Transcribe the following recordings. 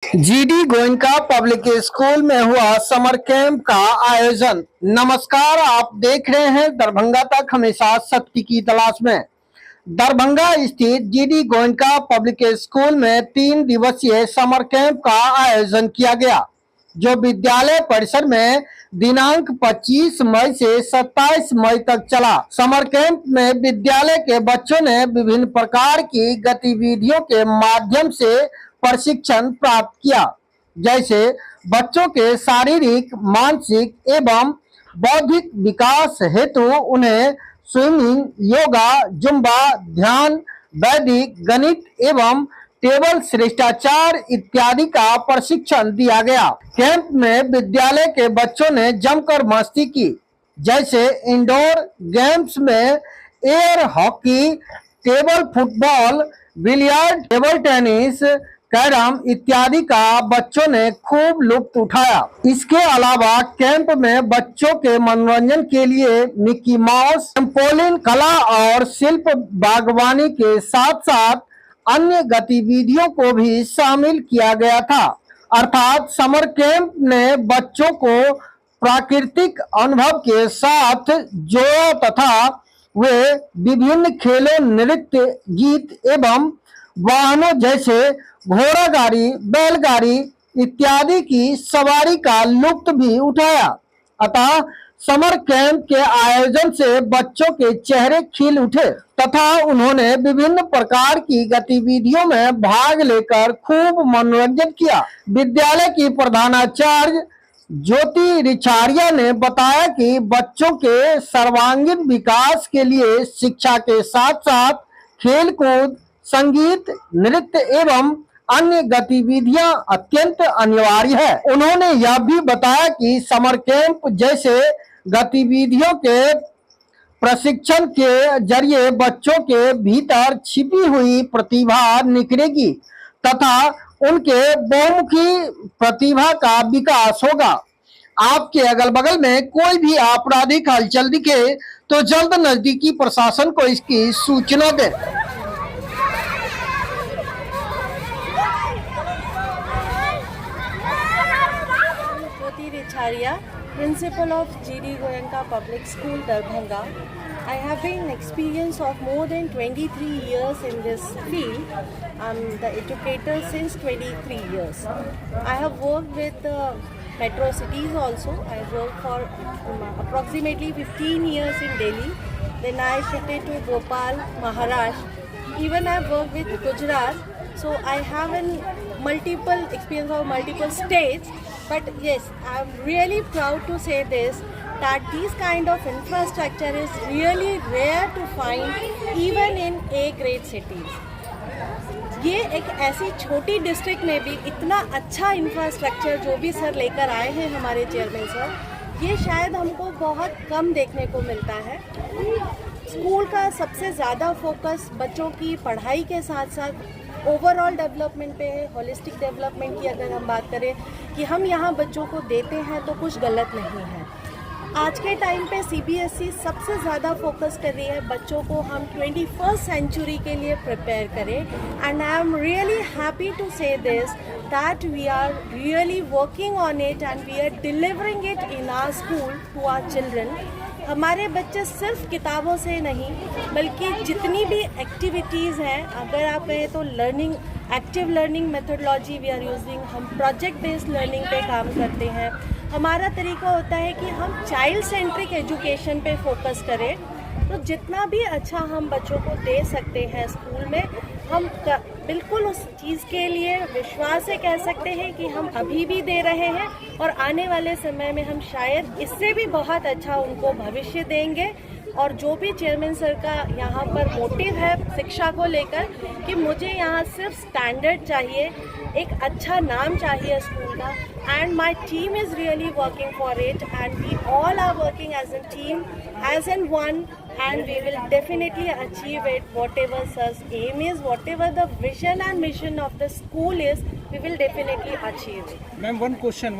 GD Goenka public school में हुआ summer camp का आयोजन। नमस्कार, आप देख रहे हैं दरभंगा तक, हमेशा सत्य की तलाश में। दरभंगा स्थित जीडी गोयनका पब्लिक स्कूल में 3 दिवसीय समर कैंप का आयोजन किया गया, जो विद्यालय परिसर में दिनांक 25 मई से 27 मई तक चला। समर कैंप में विद्यालय के बच्चों ने विभिन्न प्रकार की गतिविधियों के माध्यम से प्रशिक्षण प्राप्त किया, जैसे बच्चों के शारीरिक, मानसिक एवं बौद्धिक विकास हेतु उन्हें स्विमिंग, योगा, जुम्बा, ध्यान, वैदिक गणित एवं टेबल शिष्टाचार इत्यादि का प्रशिक्षण दिया गया। कैंप में विद्यालय के बच्चों ने जमकर मस्ती की, जैसे इंडोर गेम्स में air hockey, table football, billiard, table tennis, carrom इत्यादि का बच्चों ने खूब लुत्फ उठाया। इसके अलावा कैंप में बच्चों के मनोरंजन के लिए मिकी माउस, ट्रैम्पोलिन, कला और शिल्प, बागवानी के साथ साथ अन्य गतिविधियों को भी शामिल किया गया था। अर्थात समर कैंप ने बच्चों को प्राकृतिक अनुभव के साथ जोड़ा तथा वे विभिन्न खेलों, नृत्य, गीत एवं वाहनों जैसे घोड़ा गाड़ी, बैलगाड़ी इत्यादि की सवारी का लुत्फ भी उठाया। अतः समर कैंप के आयोजन से बच्चों के चेहरे खिल उठे तथा उन्होंने विभिन्न प्रकार की गतिविधियों में भाग लेकर खूब मनोरंजन किया। विद्यालय की प्रधानाचार्य ज्योति रिछारिया ने बताया कि बच्चों के सर्वांगीण विकास के लिए शिक्षा के साथ साथ खेल कूद, संगीत, नृत्य एवं अन्य गतिविधियां अत्यंत अनिवार्य है। उन्होंने यह भी बताया कि समर कैंप जैसे गतिविधियों के प्रशिक्षण के जरिए बच्चों के भीतर छिपी हुई प्रतिभा निखरेगी तथा उनके बहुमुखी प्रतिभा का विकास होगा। आपके अगल बगल में कोई भी आपराधिक हलचल दिखे तो जल्द नजदीकी प्रशासन को इसकी सूचना दें। Principal of GD Goenka Public School, Darbhanga. I have been experience of more than 23 years in this field. I'm the educator since 23 years. I have worked with metro cities also. I worked for approximately 15 years in Delhi. Then I shifted to Bhopal, Maharashtra. Even I worked with Gujarat. So I have multiple experience of multiple states. But yes, I'm really proud to say this, that this kind of infrastructure is really rare to find even in A-grade cities. ये एक ऐसी छोटी district में भी इतना अच्छा infrastructure जो भी सर लेकर आए हैं हमारे चेयरमैन सर, ये शायद हमको बहुत कम देखने को मिलता है। स्कूल का सबसे ज़्यादा फोकस बच्चों की पढ़ाई के साथ साथ ओवरऑल डेवलपमेंट पे है। होलिस्टिक डेवलपमेंट की अगर हम बात करें कि हम यहाँ बच्चों को देते हैं तो कुछ गलत नहीं है। आज के टाइम पे सीबीएसई सबसे ज़्यादा फोकस कर रही है बच्चों को हम 21st सेंचुरी के लिए प्रिपेयर करें। And I am really happy to say this that we are really working on it and we are delivering it in our school to our children. हमारे बच्चे सिर्फ किताबों से नहीं बल्कि जितनी भी एक्टिविटीज़ हैं, अगर आप कहें तो learning, active learning methodology we are using, हम प्रोजेक्ट बेस्ड लर्निंग पे काम करते हैं। हमारा तरीका होता है कि हम चाइल्ड सेंट्रिक एजुकेशन पे फोकस करें, तो जितना भी अच्छा हम बच्चों को दे सकते हैं स्कूल में, हम बिल्कुल उस चीज़ के लिए विश्वास से कह सकते हैं कि हम अभी भी दे रहे हैं और आने वाले समय में हम शायद इससे भी बहुत अच्छा उनको भविष्य देंगे। और जो भी चेयरमैन सर का यहाँ पर मोटिव है शिक्षा को लेकर कि मुझे यहाँ सिर्फ स्टैंडर्ड चाहिए, एक अच्छा नाम चाहिए स्कूल का, and my team is really working for it and we all are working as a team, as an one, and we will definitely achieve it. Whatever sir's aim is, whatever the vision and mission of the school is, we will definitely achieve it. Ma'am, one question.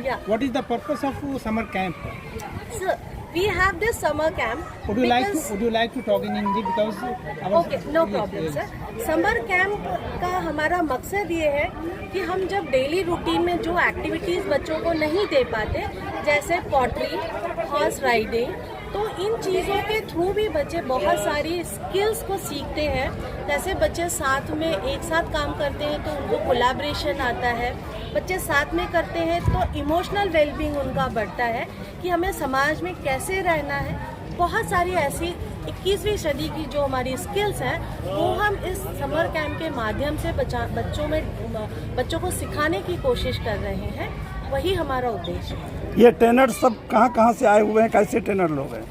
Yeah. What is the purpose of summer camp? So, we have this summer camp. Would you like to talk in Hindi because Okay, no problem sir. Summer camp का हमारा मकसद ये है कि हम जब daily routine में जो एक्टिविटीज़ बच्चों को नहीं दे पाते, जैसे पॉटरी, हॉर्स राइडिंग, तो इन चीज़ों के थ्रू भी बच्चे बहुत सारी स्किल्स को सीखते हैं। जैसे बच्चे साथ में एक साथ काम करते हैं तो उनको कोलैबोरेशन आता है, बच्चे साथ में करते हैं तो इमोशनल वेलबींग उनका बढ़ता है कि हमें समाज में कैसे रहना है। बहुत सारी ऐसी 21वीं सदी की जो हमारी स्किल्स हैं वो हम इस समर कैंप के माध्यम से बच्चों को सिखाने की कोशिश कर रहे हैं। वही हमारा उद्देश्य है। ये ट्रेनर सब कहाँ से आए हुए हैं, कैसे ट्रेनर लोग हैं?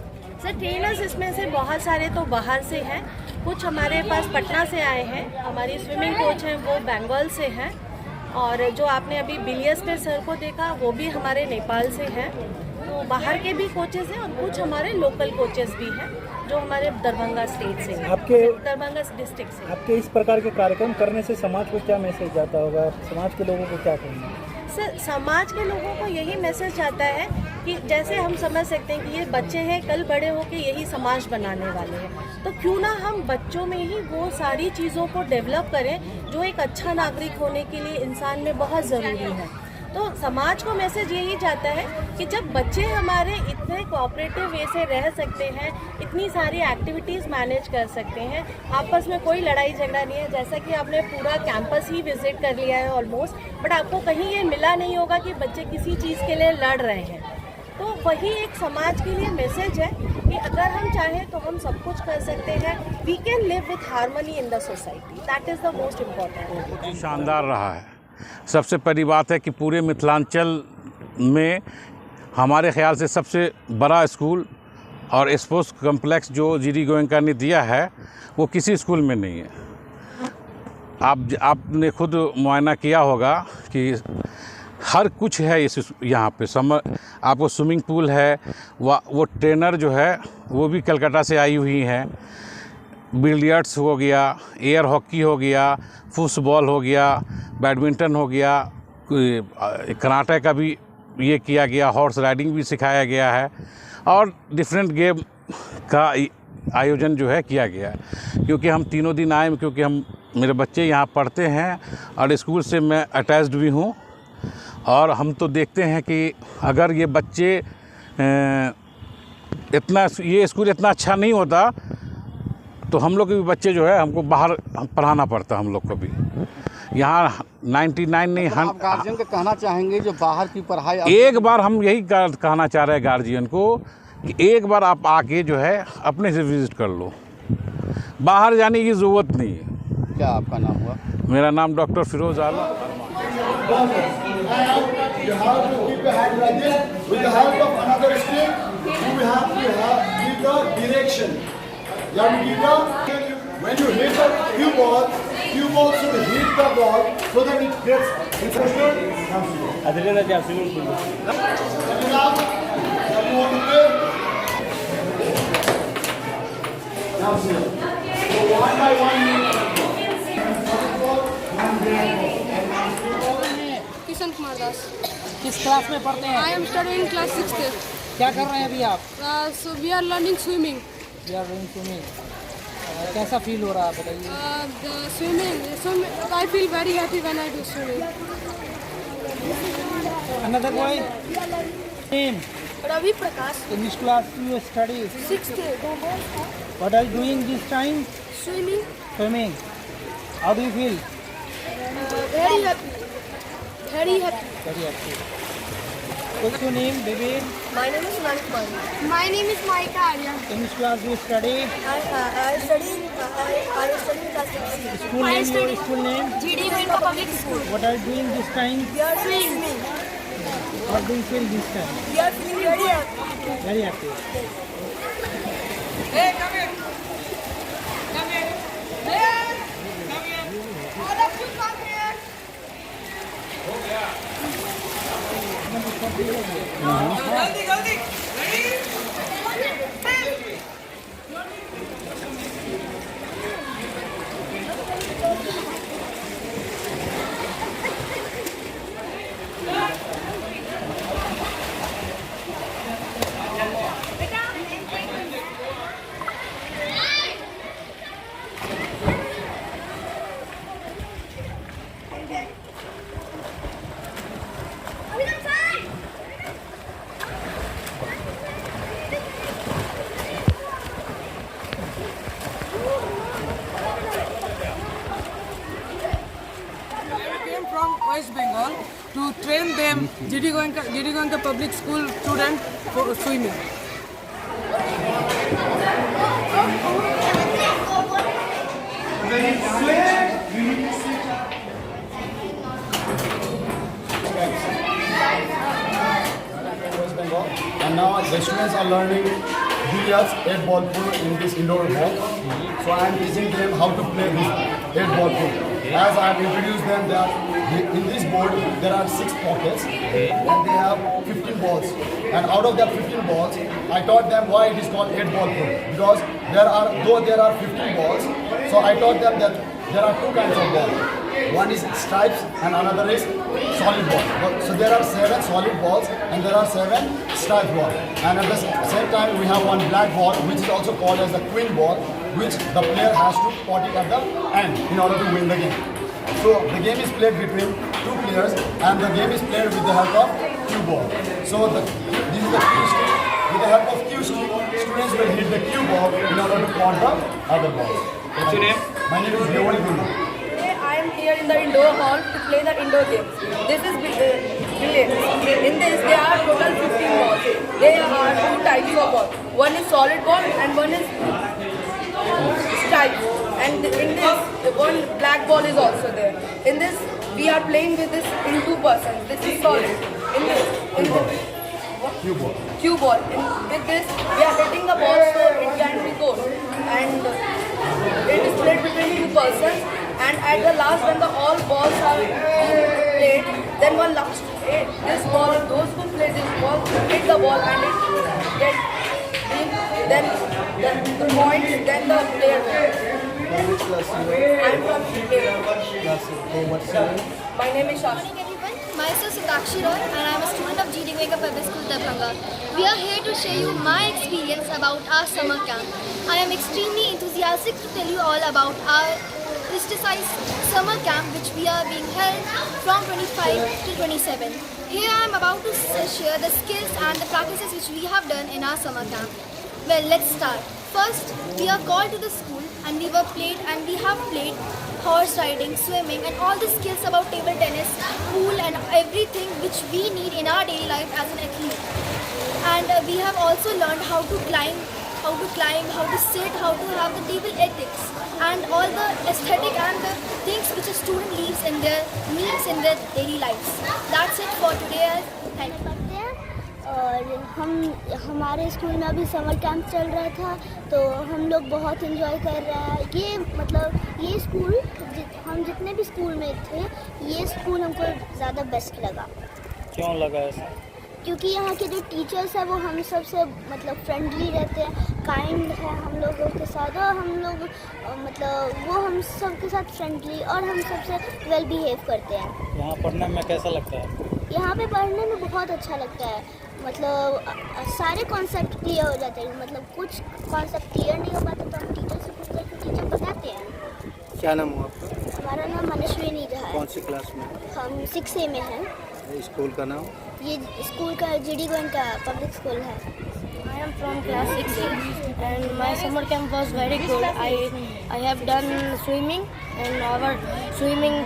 सर ट्रेनर्स इसमें से बहुत सारे तो बाहर से हैं, कुछ हमारे पास पटना से आए हैं। हमारी स्विमिंग कोच हैं वो बंगाल से हैं, और जो आपने अभी बिलियर्स पे सर को देखा वो भी हमारे नेपाल से हैं। तो बाहर के भी कोचेस हैं और कुछ हमारे लोकल कोचेस भी हैं जो हमारे दरभंगा स्टेट से हैं, दरभंगा डिस्ट्रिक्ट से। आपके इस प्रकार के कार्यक्रम करने से समाज को क्या मैसेज जाता होगा, समाज के लोगों को क्या कहना है? सर समाज के लोगों को यही मैसेज आता है कि जैसे हम समझ सकते हैं कि ये बच्चे हैं, कल बड़े होकर यही समाज बनाने वाले हैं, तो क्यों ना हम बच्चों में ही वो सारी चीज़ों को डेवलप करें जो एक अच्छा नागरिक होने के लिए इंसान में बहुत ज़रूरी है। तो समाज को मैसेज यही जाता है कि जब बच्चे हमारे इतने कोऑपरेटिव वे से रह सकते हैं, इतनी सारी एक्टिविटीज़ मैनेज कर सकते हैं, आपस में कोई लड़ाई झगड़ा नहीं है। जैसा कि आपने पूरा कैंपस ही विजिट कर लिया है ऑलमोस्ट, बट आपको कहीं ये मिला नहीं होगा कि बच्चे किसी चीज़ के लिए लड़ रहे हैं। तो वही एक समाज के लिए मैसेज है कि अगर हम चाहें तो हम सब कुछ कर सकते हैं। We can live with harmony in the society, that is the most important. शानदार रहा है। सबसे पहली बात है कि पूरे मिथिलांचल में हमारे ख्याल से सबसे बड़ा स्कूल और स्पोर्ट्स कम्प्लेक्स जो जीडी गोयनका ने दिया है वो किसी स्कूल में नहीं है। आपने खुद मुआयना किया होगा कि हर कुछ है इस यहाँ पे। आपको स्विमिंग पूल है, वो ट्रेनर जो है वो भी कलकत्ता से आई हुई हैं। बिलियर्ड्स हो गया, एयर हॉकी हो गया, फुटबॉल हो गया, बैडमिंटन हो गया, कराटे का भी ये किया गया, हॉर्स राइडिंग भी सिखाया गया है, और डिफरेंट गेम का आयोजन जो है किया गया है। क्योंकि हम तीनों दिन आए, क्योंकि मेरे बच्चे यहाँ पढ़ते हैं और स्कूल से मैं अटैच्ड भी हूँ, और हम तो देखते हैं कि अगर ये बच्चे ये स्कूल इतना अच्छा नहीं होता तो हम लोग के भी बच्चे जो है हमको बाहर पढ़ाना पड़ता, हम लोग को भी। यहाँ 99 नहीं, आप गार्जियन को कहना चाहेंगे जो बाहर की पढ़ाई, एक बार हम यही कहना चाह रहे हैं गार्जियन को कि एक बार आप आके जो है अपने से विजिट कर लो, बाहर जाने की ज़रूरत नहीं है। क्या आपका नाम हुआ? मेरा नाम doctor Firoz Alam. When you hit the cue ball should hit the ball so that it gets interested. Adriana they are swimming pool. You want to play? Now see. So one by one. Kishan Kumar Das. किस class में पढ़ते हैं? I am studying class 6th। क्या कर रहे हैं अभी आप? So we are learning swimming. कैसा फील हो रहा है बताइए? Swimming I feel very happy when I do swimming. Another boy? Name? Ravi Prakash. In which class do you study? 6th। What are you doing this time? Swimming. Swimming. How do you feel? Very happy. Very happy. Very happy. What's your name, baby? My name is Nanik Mani. My name is Maika Arya. In which class do you study? I study class 6th। School name, your school name? GD Goenka Public School. What are you doing this time? We are swimming. What do you feel this time? We are feeling very happy. Very happy. Hey, come here. Come here. Hey, come here. All of you come here. जल्दी जल्दी बेटा West Bengal to train them GD Goenka public school student for swimming. West Bengal. And now the students are learning billiards, 8-ball pool in this indoor hall. So I am teaching them how to play this 8-ball pool. As I have introduced them, in this board there are 6 pockets and they have 15 balls. And out of that 15 balls, I taught them why it is called 8-ball pool. Because there are 15 balls, so I taught them that there are 2 kinds of balls. One is stripes and another is solid ball. So there are 7 solid balls and there are 7 striped balls. And at the same time we have one black ball which is also called as the queen ball, which the player has to pot it at the end in order to win the game. So the game is played between 2 players and the game is played with the help of cue ball. So this is the cue stick. With the help of cue stick, students will hit the cue ball in order to pot the other balls. What's your name? My name is Devani Gundu. I am here in the indoor hall to play the indoor games. This is billiards. In this, there are total 15 balls. There are 2 types of balls. One is solid ball and one is striped. And in this, one black ball is also there. In this, we are playing with this in 2 persons. This is solid. In this, cue ball. With this, we are hitting the ball so it can be goal. And it is played between 2 persons. And at the last, when all balls are played, then one last this ball, those who play this ball hit the ball and it get then the points, then the player wins. Which class you are? I am from India. What's your name? My name is Shasha. Good morning everyone, myself Sitakshi Roy and I am a student of GD Goenka Public School Darbhanga. We are here to share you my experience about our summer camp. I am extremely enthusiastic to tell you all about our prestigized summer camp which we are being held from 25 to 27. Here I am about to share the skills and the practices which we have done in our summer camp. Well, let's start. First, we are called to the school and we have played horse riding, swimming and all the skills about table tennis, pool and everything which we need in our daily life as an athlete. And we have also learned how to climb, how to sit, how to have the table ethics and all the aesthetic and the things which a student needs in their daily lives. That's it for today. Thank you. और हमारे school में अभी summer camp चल रहा था तो हम लोग बहुत एंजॉय कर रहे हैं। ये स्कूल हम जितने भी स्कूल में थे ये स्कूल हमको ज़्यादा बेस्ट लगा। क्यों लगा ऐसा? क्योंकि यहाँ के जो टीचर्स हैं वो हम सब से मतलब फ्रेंडली रहते हैं, काइंड है हम लोगों के साथ और हम लोग मतलब वो हम सब के साथ फ्रेंडली और हम सबसे वेल बिहेव करते हैं। यहाँ पढ़ने में कैसा लगता है? यहाँ पे पढ़ने में बहुत अच्छा लगता है। मतलब सारे कॉन्सेप्ट क्लियर हो जाते हैं। मतलब कुछ कॉन्सेप्ट क्लियर नहीं हो पाता तो हम टीचर से पूछते हैं, टीचर बताते हैं। क्या नाम हुआ आपका? हमारा नाम मनस्विनी झा है। कौन सी क्लास में? हम 6A में हैं। स्कूल का नाम? ये स्कूल का GD Goenka पब्लिक स्कूल है। I am from class 6A and my summer camp was very good. I have done swimming and our swimming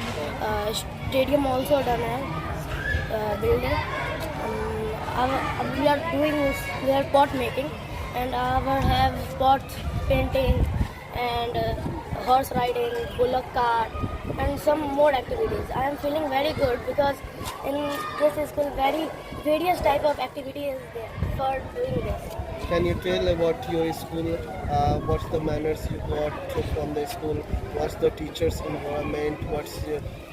stadium also done है building. We are pot making and our have pot painting and horse riding, bullock cart and some more activities. I am feeling very good because in this school various type of activity is there for doing this. Can you tell about your school? What's the manners you got from the school? What's the teachers' environment? What's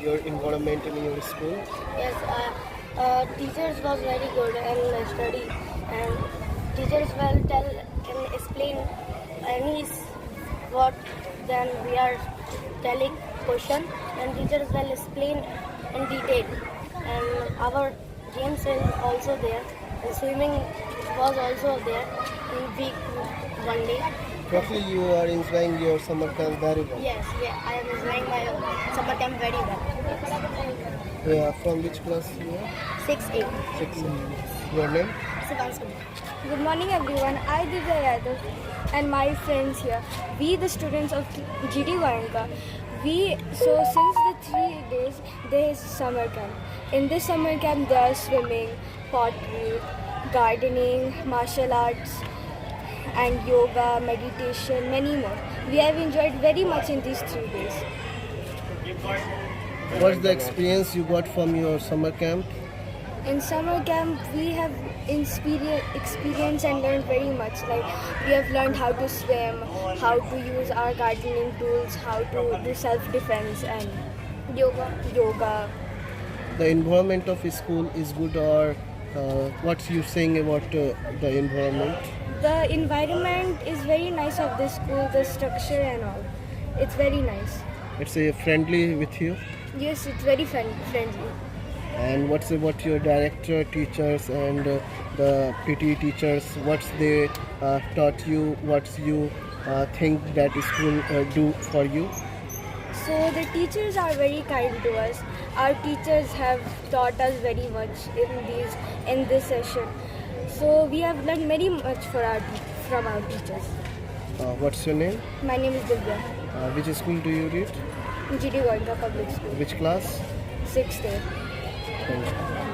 your environment in your school? Yes, teachers was very good and study and teachers can explain any what then we are telling question and teachers will explain in detail and our games is also there and swimming was also there in week 1 day. Roughly you are enjoying your summer camp very well. Yes, I am enjoying my summer camp very well. Yeah, from which class you are? 6A. 6A. Your name? Good morning everyone, I Divya Yadav and my friends here. We the students of GD Goenka, So since the 3 days there is summer camp. In this summer camp there are swimming, pottery, gardening, martial arts and yoga, meditation, many more. We have enjoyed very much in these 3 days. What's the experience you got from your summer camp? In summer camp we have experienced and learned very much. Like we have learned how to swim, how to use our gardening tools, how to do self-defense and yoga. The environment of school is good, or what you saying about the environment? The environment is very nice of this school, the structure and all. It's very nice. It's friendly with you. Yes, it's very friendly. And what's about your director, teachers, and the PT teachers? What's they taught you? What's you think that school do for you? So the teachers are very kind to us. Our teachers have taught us very much in this session. So we have learned very much from our teachers. What's your name? My name is Divya. Which school do you read? GD Goenka Public School. Which class? 6th day. Thank you.